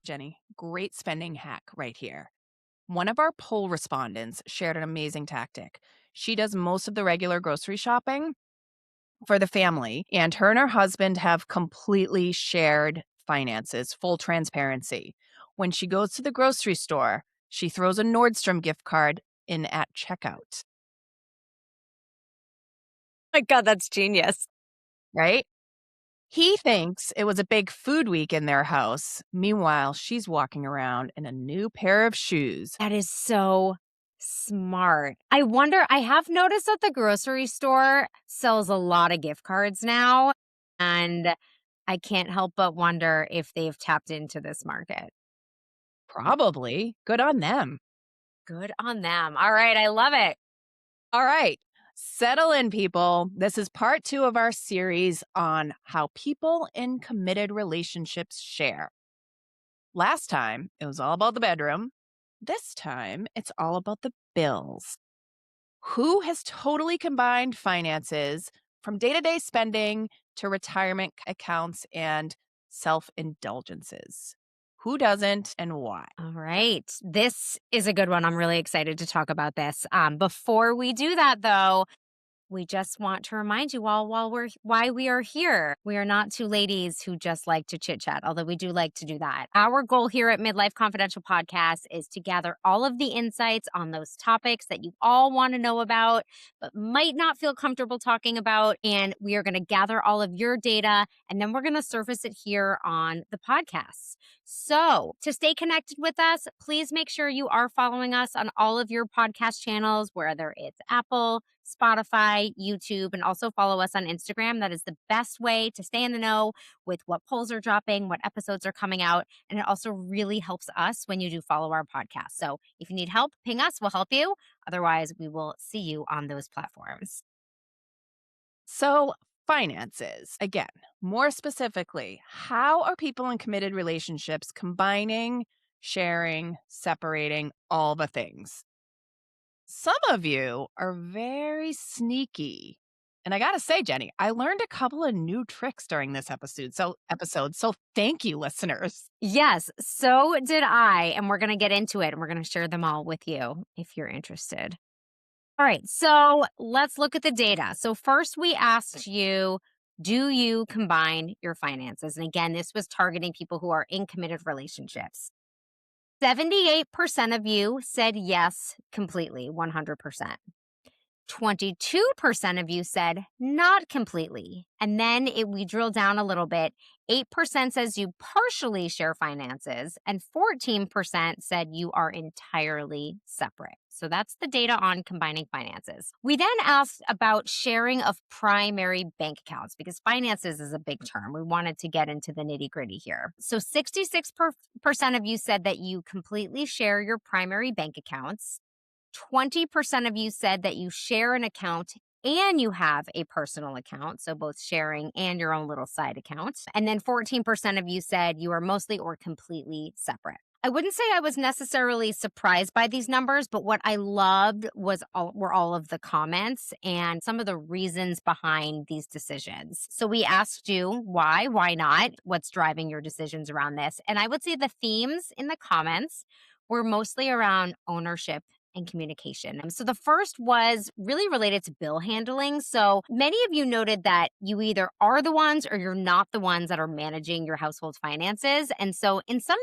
Jenny, great spending hack right here. One of our poll respondents shared an amazing tactic. She does most of the regular grocery shopping for the family, and her husband have completely shared finances, full transparency. When she goes to the grocery store, she throws a Nordstrom gift card in at checkout, My God, that's genius. right? He thinks it was a big food week in their house. Meanwhile, she's walking around in a new pair of shoes. That is so smart. I wonder, I have noticed that the grocery store sells a lot of gift cards now, and I can't help but wonder if they've tapped into this market. Probably. Good on them. Good on them. All right, I love it. All right. Settle in, people. This is part two of our series on how people in committed relationships share. Last time, it was all about the bedroom. This time, it's all about the bills. Who has totally combined finances from day to day spending to retirement accounts and self indulgences? Who doesn't and why? All right. This is a good one. I'm really excited to talk about this. Before we do that, though, we just want to remind you all why we are here. We are not two ladies who just like to chit chat, although we do like to do that. Our goal here at Midlife Confidential Podcast is to gather all of the insights on those topics that you all want to know about, but might not feel comfortable talking about. And we are going to gather all of your data, and then we're going to surface it here on the podcast. So, to stay connected with us, please make sure you are following us on all of your podcast channels, whether it's Apple, Spotify, YouTube, and also follow us on Instagram. That is the best way to stay in the know with what polls are dropping, what episodes are coming out. And it also really helps us when you do follow our podcast. So if you need help, ping us, we'll help you. Otherwise, we will see you on those platforms. So, finances, again, more specifically, how are people in committed relationships combining, sharing, separating, all the things? Some of you are very sneaky. And I got to say, Jenny, I learned a couple of new tricks during this episode. So thank you, listeners. Yes, so did I. And we're going to get into it and we're going to share them all with you if you're interested. All right, so let's look at the data. So, first, we asked you, do you combine your finances? And again, this was targeting people who are in committed relationships. 78% of you said yes, completely, 100%. 22% of you said not completely. And then we drill down a little bit. 8% says you partially share finances, and 14% said you are entirely separate. So that's the data on combining finances. We then asked about sharing of primary bank accounts because finances is a big term. We wanted to get into the nitty gritty here. So 66% of you said that you completely share your primary bank accounts. 20% of you said that you share an account and you have a personal account, so both sharing and your own little side account. And then 14% of you said you are mostly or completely separate. I wouldn't say I was necessarily surprised by these numbers, but what I loved were all of the comments and some of the reasons behind these decisions. So we asked you why not, what's driving your decisions around this? And I would say the themes in the comments were mostly around ownership and communication. So the first was really related to bill handling. So many of you noted that you either are the ones or you're not the ones that are managing your household finances. And so in some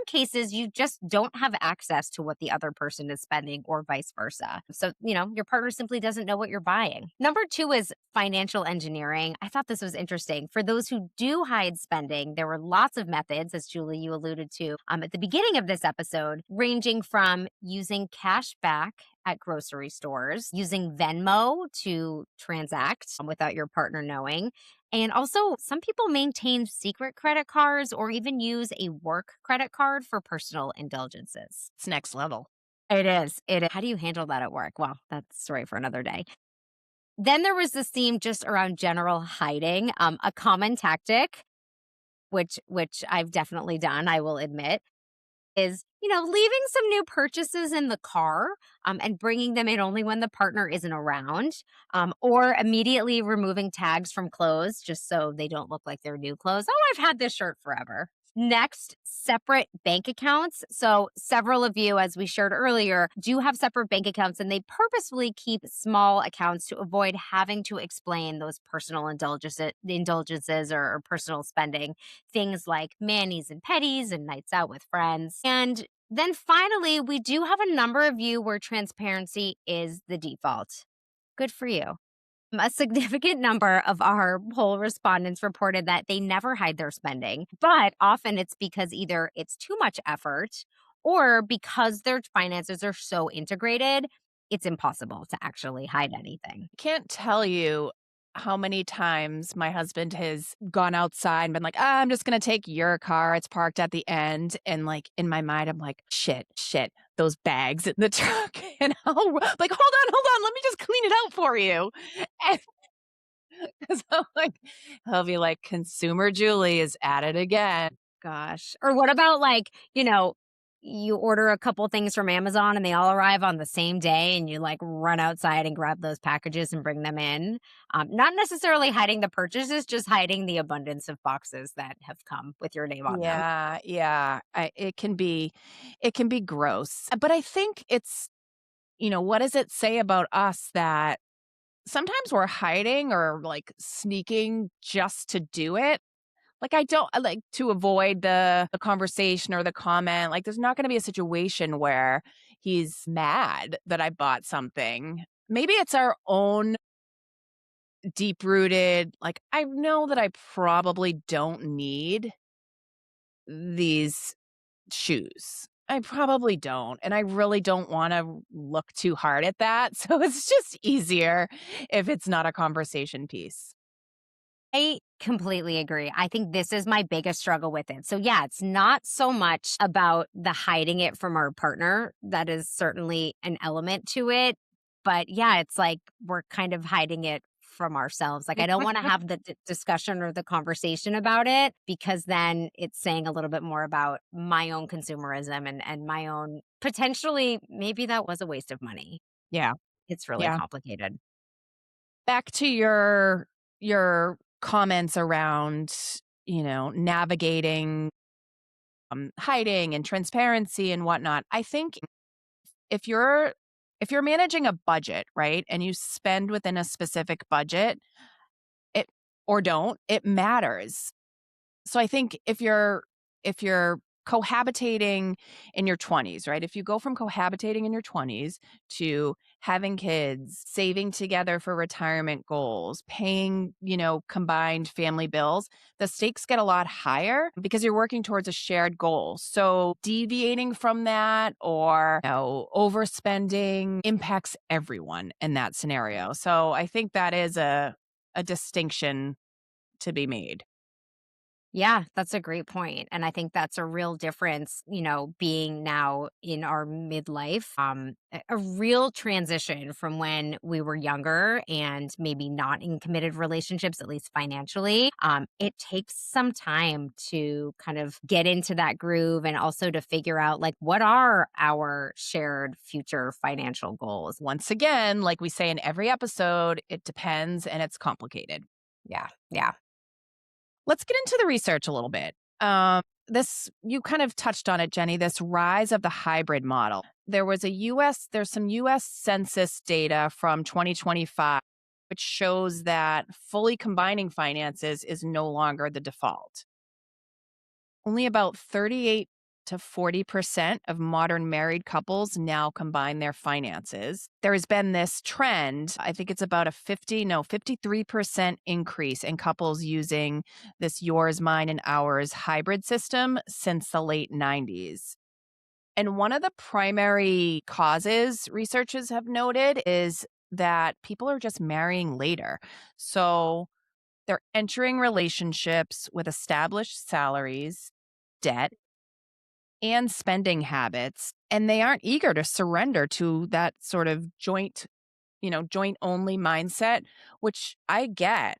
cases you just don't have access to what the other person is spending or vice versa. So, your partner simply doesn't know what you're buying. Number 2 is financial engineering. I thought this was interesting. For those who do hide spending, there were lots of methods, as Julie, you alluded to at the beginning of this episode, ranging from using cash back at grocery stores, using Venmo to transact without your partner knowing. And also, some people maintain secret credit cards or even use a work credit card for personal indulgences. It's next level. It is. It is. How do you handle that at work? Well, that's a story for another day. Then there was this theme just around general hiding, a common tactic, which I've definitely done, I will admit, is, leaving some new purchases in the car and bringing them in only when the partner isn't around, or immediately removing tags from clothes just so they don't look like they're new clothes. Oh, I've had this shirt forever. Next, separate bank accounts. So, several of you, as we shared earlier, do have separate bank accounts and they purposefully keep small accounts to avoid having to explain those personal indulgences or personal spending. Things like manis and petties and nights out with friends. And then finally, we do have a number of you where transparency is the default. Good for you. A significant number of our poll respondents reported that they never hide their spending, but often it's because either it's too much effort or because their finances are so integrated, it's impossible to actually hide anything. Can't tell you how many times my husband has gone outside and been like, I'm just going to take your car. It's parked at the end. And like in my mind, I'm like, shit, those bags in the truck. And like, hold on. Let me just clean it out for you. And so like, he'll be like, consumer Julie is at it again. Gosh. Or what about like, you order a couple things from Amazon and they all arrive on the same day and you like run outside and grab those packages and bring them in. Not necessarily hiding the purchases, just hiding the abundance of boxes that have come with your name on them. Yeah. It can be gross. But I think it's, what does it say about us that sometimes we're hiding or like sneaking just to do it? Like I don't I like to avoid the conversation or the comment. Like there's not going to be a situation where he's mad that I bought something. Maybe it's our own deep rooted, like I know that I probably don't need these shoes. I probably don't, and I really don't wanna look too hard at that, so it's just easier if it's not a conversation piece. I completely agree. I think this is my biggest struggle with it. So, yeah, it's not so much about the hiding it from our partner. That is certainly an element to it. But yeah, it's like we're kind of hiding it from ourselves. Like, I don't want to have the discussion or the conversation about it because then it's saying a little bit more about my own consumerism and my own potentially, maybe that was a waste of money. Yeah, It's really yeah. complicated. Back to your comments around, navigating, hiding and transparency and whatnot. I think if you're if you're managing a budget, right, and you spend within a specific budget, it or don't, it matters. So I think if you're cohabitating in your 20s, right? If you go from cohabitating in your 20s to having kids, saving together for retirement goals, paying, combined family bills, the stakes get a lot higher because you're working towards a shared goal. So deviating from that or, overspending impacts everyone in that scenario. So I think that is a distinction to be made. Yeah, that's a great point. And I think that's a real difference, being now in our midlife, a real transition from when we were younger and maybe not in committed relationships, at least financially. It takes some time to kind of get into that groove and also to figure out like what are our shared future financial goals. Once again, like we say in every episode, it depends and it's complicated. Yeah. Yeah. Let's get into the research a little bit. This you kind of touched on it, Jenny, this rise of the hybrid model. There's some US census data from 2025 which shows that fully combining finances is no longer the default. Only about 38 to 40% of modern married couples now combine their finances. There has been this trend, I think it's about a 53% increase in couples using this yours, mine, and ours hybrid system since the late 90s. And one of the primary causes researchers have noted is that people are just marrying later. So they're entering relationships with established salaries, debt, and spending habits, and they aren't eager to surrender to that sort of joint only mindset, which I get.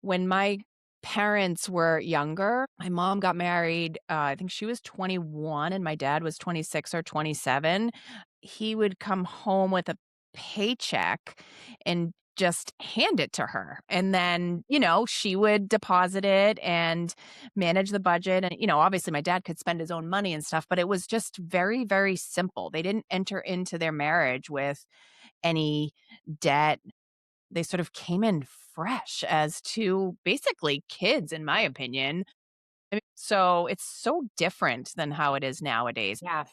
When my parents were younger, my mom got married, I think she was 21 and my dad was 26 or 27. He would come home with a paycheck and just hand it to her. And then, you know, she would deposit it and manage the budget. And, you know, obviously my dad could spend his own money and stuff, but it was just very, very simple. They didn't enter into their marriage with any debt. They sort of came in fresh as two basically kids, in my opinion. I mean, so it's so different than how it is nowadays. Yeah.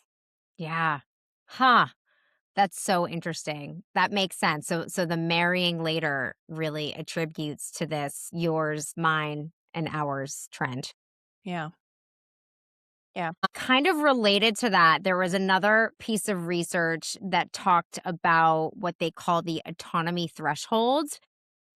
Yeah. Huh. That's so interesting. That makes sense. So the marrying later really attributes to this yours, mine, and ours trend. Yeah. Yeah. Kind of related to that, there was another piece of research that talked about what they call the autonomy threshold.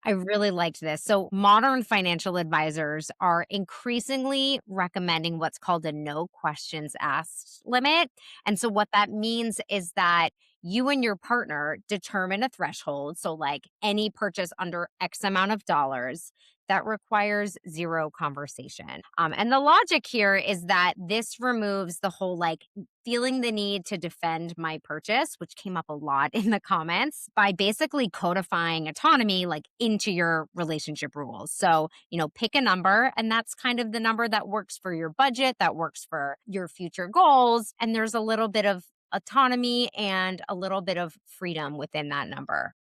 I really liked this. So, modern financial advisors are increasingly recommending what's called a no questions asked limit. And so, what that means is that you and your partner determine a threshold. So, like any purchase under X amount of dollars that requires zero conversation. And the logic here is that this removes the whole like feeling the need to defend my purchase, which came up a lot in the comments, by basically codifying autonomy like into your relationship rules. So, pick a number, and that's kind of the number that works for your budget, that works for your future goals. And there's a little bit of autonomy and a little bit of freedom within that number.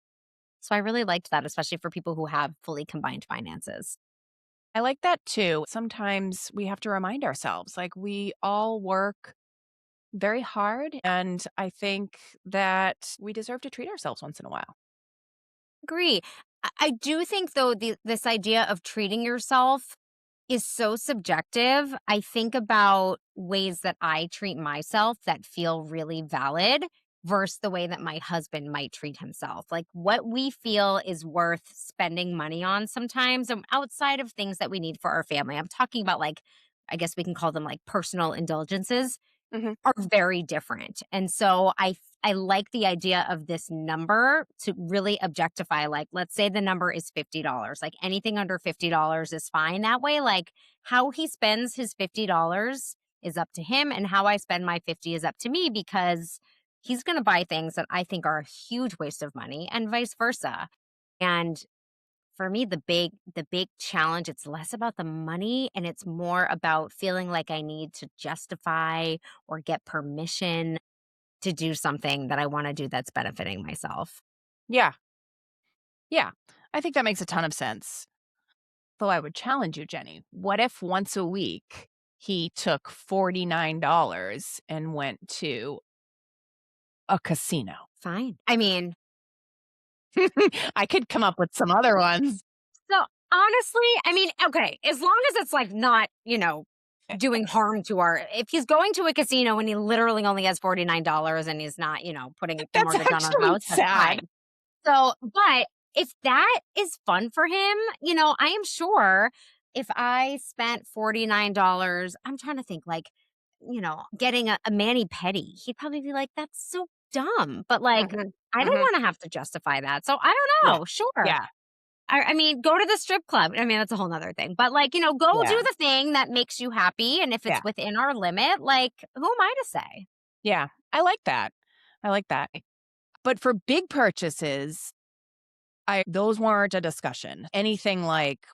So I really liked that, especially for people who have fully combined finances. I like that too. Sometimes we have to remind ourselves, like, we all work very hard. And I think that we deserve to treat ourselves once in a while. Agree. I do think though this idea of treating yourself is so subjective. I think about ways that I treat myself that feel really valid versus the way that my husband might treat himself. Like what we feel is worth spending money on sometimes outside of things that we need for our family. I'm talking about like I guess we can call them like personal indulgences Hmm. are very different. And so I like the idea of this number to really objectify like let's say the number is $50. Like anything under $50 is fine. That way like how he spends his $50 is up to him and how I spend my 50 is up to me because he's going to buy things that I think are a huge waste of money and vice versa. And for me the big challenge it's less about the money and it's more about feeling like I need to justify or get permission to do something that I want to do that's benefiting myself. Yeah. Yeah. I think that makes a ton of sense. Though I would challenge you, Jenny. What if once a week he took $49 and went to a casino? Fine. I mean, I could come up with some other ones. so honestly, I mean, okay, as long as it's like not, doing harm to our if he's going to a casino and he literally only has $49 and he's not, putting the That's mortgage on our actually house, that's sad. fine. So, but if that is fun for him, I am sure if I spent $49, I'm trying to think like, getting a mani pedi, he'd probably be like, that's so dumb. But like, Mhm. I don't Mhm. want to have to justify that. So I don't Yeah. know. Sure. Yeah. I mean, go to the strip club. I mean, that's a whole nother thing. But like, go do Yeah. the thing that makes you happy. And if Yeah. it's within our limit, like, who am I to say? Yeah. I like that. I like that. But for big purchases, I those weren't a discussion. Anything like,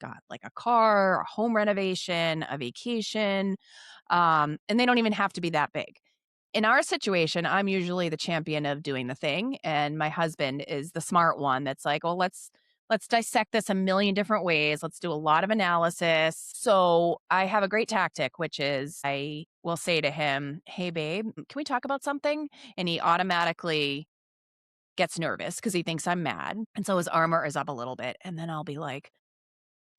God, like a car, a home renovation, a vacation, and they don't even have to be that big. In our situation, I'm usually the champion of doing the thing, and my husband is the smart one that's like, "Well, let's dissect this a million different ways. Let's do a lot of analysis." So, I have a great tactic, which is I will say to him, "Hey babe, can we talk about something?" And he automatically gets nervous because he thinks I'm mad. And so his armor is up a little bit, and then I'll be like,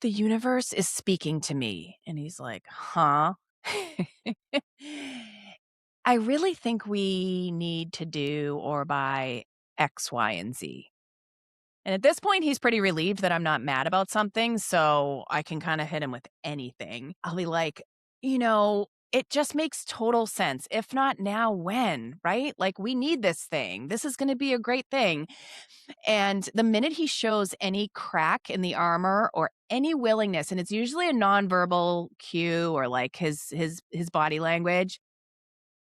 "The universe is speaking to me." And he's like, "Huh?" I really think we need to do or buy X, Y, and Z. And at this point, he's pretty relieved that I'm not mad about something, so I can kinda hit him with anything. I'll be like, it just makes total sense. If not now, when, right? Like, we need this thing. This is gonna be a great thing." And the minute he shows any crack in the armor or any willingness, and it's usually a nonverbal cue or like his body language,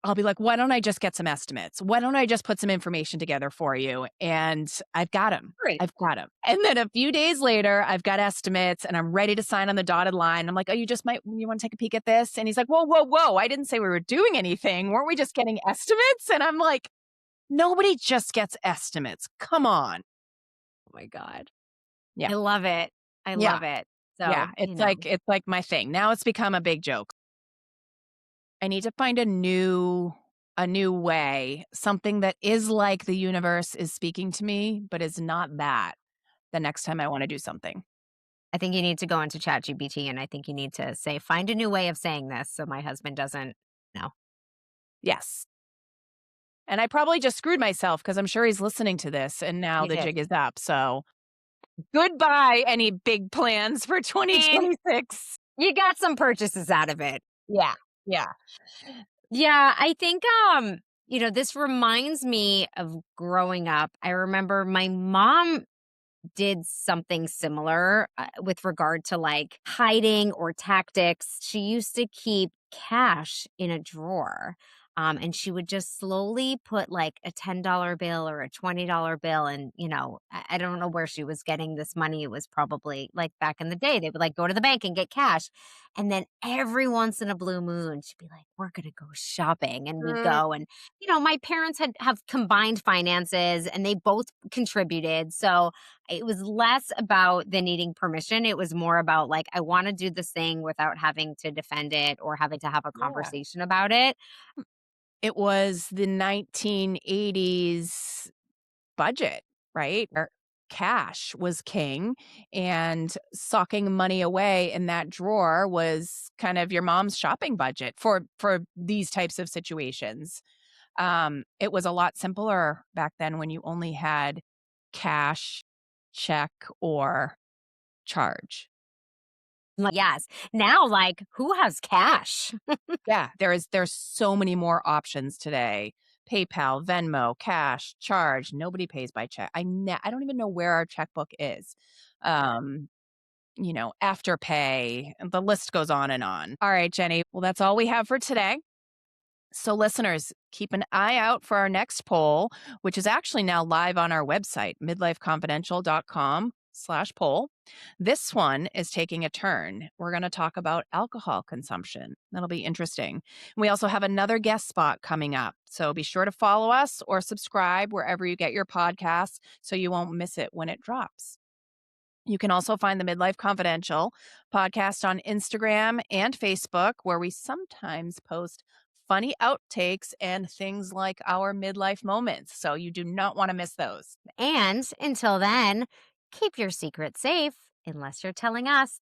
I'll be like, "Why don't I just get some estimates? Why don't I just put some information together for you?" And I've got 'em. Great. I've got 'em. And then a few days later, I've got estimates and I'm ready to sign on the dotted line. I'm like, "Oh, you wanna take a peek at this?" And he's like, "Whoa, whoa, whoa. I didn't say we were doing anything. Weren't we just getting estimates?" And I'm like, "Nobody just gets estimates. Come on." Oh my God. Yeah. I love it. I Yeah. love it. Yeah. So, you know, It's like my thing. Now it's become a big joke. I need to find a new way, something that is like the universe is speaking to me, but is not that the next time I wanna do something. I think you need to go into ChatGPT and I think you need to say, find a new way of saying this so my husband doesn't know. Yes. And I probably just screwed myself because 'cause I'm sure he's listening to this and now You the did. jig is up, so goodbye any big plans for And 2026. you got some purchases out of it. Yeah. Yeah. Yeah, I think this reminds me of growing up. I remember my mom did something similar with regard to like hiding or tactics. She used to keep cash in a drawer. And she would just slowly put like a $10 bill or a $20 bill. And, I don't know where she was getting this money. It was probably like back in the day, they would like go to the bank and get cash. And then every once in a blue moon, she'd be like, we're going to go shopping. And we'd Mm, go. And, my parents have combined finances and they both contributed. So, it was less about the needing permission. It was more about like, I want to do this thing without having to defend it or having to have a yeah. conversation about it. It was the 1980s budget, right? Where cash was king and socking money away in that drawer was kind of your mom's shopping budget for these types of situations. It was a lot simpler back then when you only had cash, check, or charge. Like, yes. Now, like, who has cash? Yeah, there's so many more options today. PayPal, Venmo, cash, charge. Nobody pays by check. I don't even know where our checkbook is. Um, Afterpay, and the list goes on and on. All right, Jenny. Well, that's all we have for today. So, listeners, keep an eye out for our next poll, which is actually now live on our website, midlifeconfidential.com/poll. This one is taking a turn. We're going to talk about alcohol consumption. That'll be interesting. We also have another guest spot coming up. So be sure to follow us or subscribe wherever you get your podcasts so you won't miss it when it drops. You can also find the Midlife Confidential podcast on Instagram and Facebook, where we sometimes post funny outtakes and things like our midlife moments. So you do not want to miss those. And until then, keep your secret safe unless you're telling us.